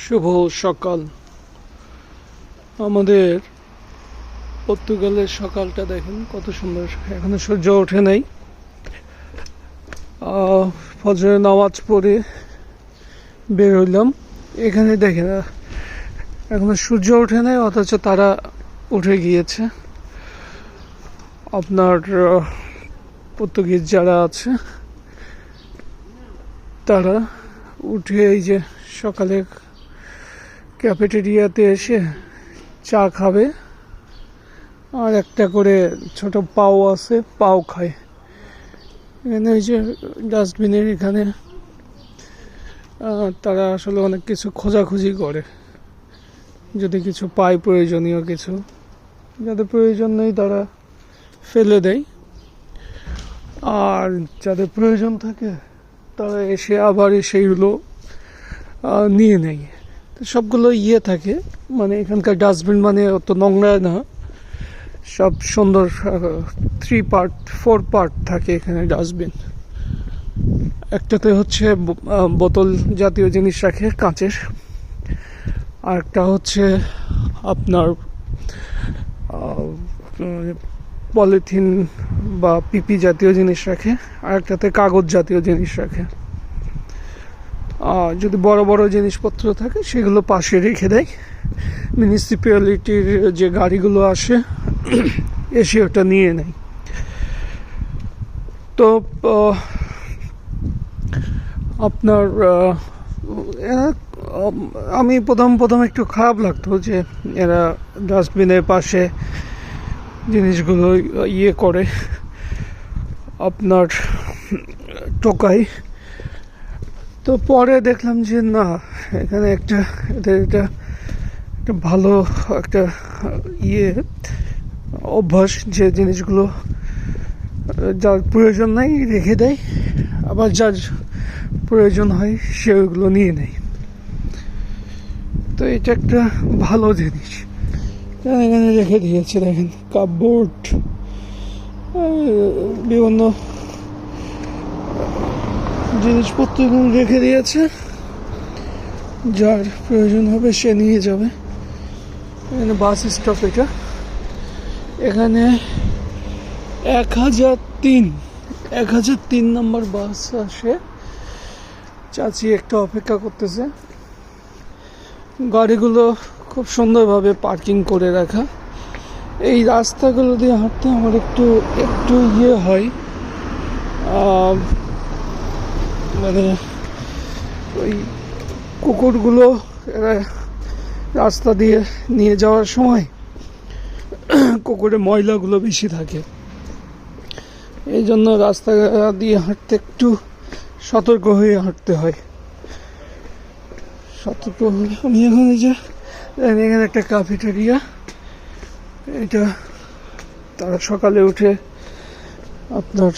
শুভ সকাল। আমাদের পর্তুগালের সকালটা দেখেন কত সুন্দর। এখনো সূর্য ওঠে নাই। ফজরের নামাজ পড়ে বের হইলাম। এখানে দেখেন এখনো সূর্য ওঠে নাই, অথচ তারা উঠে গিয়েছে। আপনার পর্তুগিজ যারা আছে তারা উঠে এই যে সকালে ক্যাফেটেরিয়াতে এসে চা খাবে, আর একটা করে ছোট পাও আছে, পাও খায়। এখানে ওই যে ডাস্টবিনের এখানে তারা আসলে অনেক কিছু খোঁজাখুঁজি করে, যদি কিছু পায় প্রয়োজনীয় কিছু, যাদের প্রয়োজন নেই তারা ফেলে দেয়, আর যাদের প্রয়োজন থাকে তারা এসে আবার সেইগুলো নিয়ে নেয়। তো সবগুলো থাকে, মানে এখানকার ডাস্টবিন মানে অত নোংরা না, সব সুন্দর 4 পার্ট থাকে এখানে ডাস্টবিন। একটাতে হচ্ছে বোতল জাতীয় জিনিস রাখে কাঁচের, আর একটা হচ্ছে আপনার পলিথিন বা পিপি জাতীয় জিনিস রাখে, আর একটাতে কাগজ জাতীয় জিনিস রাখে। যদি বড় বড় জিনিসপত্র থাকে সেগুলো পাশে রেখে দেয়। মিউনিসিপ্যালিটির যে গাড়িগুলো আসে এসে ওটা নিয়ে নেয়। তো আপনার আমি প্রথম একটু খারাপ লাগতো যে এরা ডাস্টবিনের পাশে জিনিসগুলো করে আপনার টোকাই। তো পরে দেখলাম যে না, এখানে এটা ভালো একটা অভ্যাস, যে জিনিসগুলো যার প্রয়োজন নাই রেখে দেয়, আবার যার প্রয়োজন হয় সে ওইগুলো নিয়ে নেয়। তো এটা একটা ভালো জিনিস। এখানে রেখে দিয়েছে দেখেন কাপবোর্ড, বিভিন্ন জিনিসপত্র রেখে দিয়েছে, যার প্রয়োজন হবে সে নিয়ে যাবে। এখানে বাস স্টপ, এখানে 1003 নম্বর বাস আসে। চাচি একটা অপেক্ষা করতেছে। গাড়িগুলো খুব সুন্দরভাবে পার্কিং করে রাখা। এই রাস্তাগুলো দিয়ে হাঁটতে আমার একটু হয়, মানে ওই কুকুরগুলো এরা রাস্তা দিয়ে নিয়ে যাওয়ার সময় কুকুরের ময়লাগুলো বেশি থাকে, এই জন্য রাস্তা দিয়ে হাঁটতে একটু সতর্ক হয়ে হাঁটতে হয়। আমি এখানে একটা ক্যাফেটেরিয়া, এটা তারা সকালে উঠে আপনার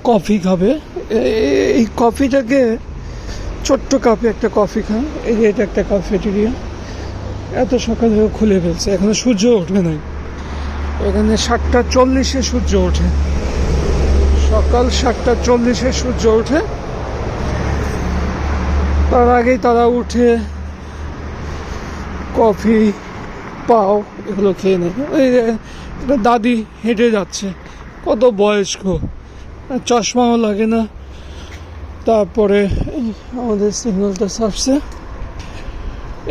কফি খাবে। এই কফিটাকে ছোট্ট কাপে একটা কফি খান। এটা একটা ক্যাফেটেরিয়া, এত সকালেও খুলে ফেলছে, এখনো সূর্য ওঠে নাই। এখানে 7:40 সূর্য ওঠে, সকাল 7:40 সূর্য ওঠে। তার আগেই তারা উঠে কফি, পাও এগুলো খেয়ে নেয়। ওই একটা দাদি হেঁটে যাচ্ছে, কত বয়স্ক, চশমাও লাগে না। তারপরে আমাদের সিগন্যালটা ছাড়ছে।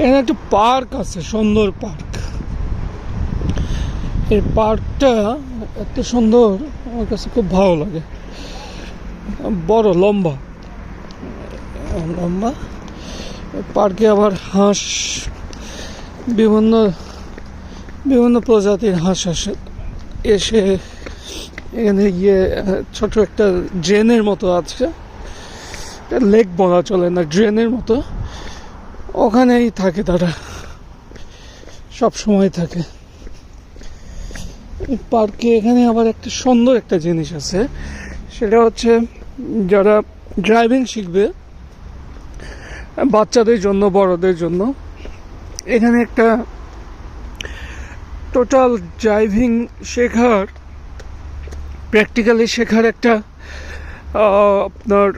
এখানে একটা পার্ক আছে, সুন্দর পার্ক। এই পার্কটা এত সুন্দর, আমার কাছে খুব ভালো লাগে। বড় লম্বা। পার্কে আবার হাঁস, বিভিন্ন প্রজাতির হাঁস এসে এখানে ছোট একটা ড্রেনের মতো আছে, লেক বলা চলে না, ড্রেনের মতো, ওখানেই থাকে তারা, সব সময় থাকে এই পার্কে। এখানে আবার একটা সুন্দর একটা জিনিস আছে, সেটা হচ্ছে যারা ড্রাইভিং শিখবে, বাচ্চাদের জন্য বড়দের জন্য, এখানে একটা টোটাল ড্রাইভিং শেখার, প্র্যাকটিক্যালি শেখার একটা আপনার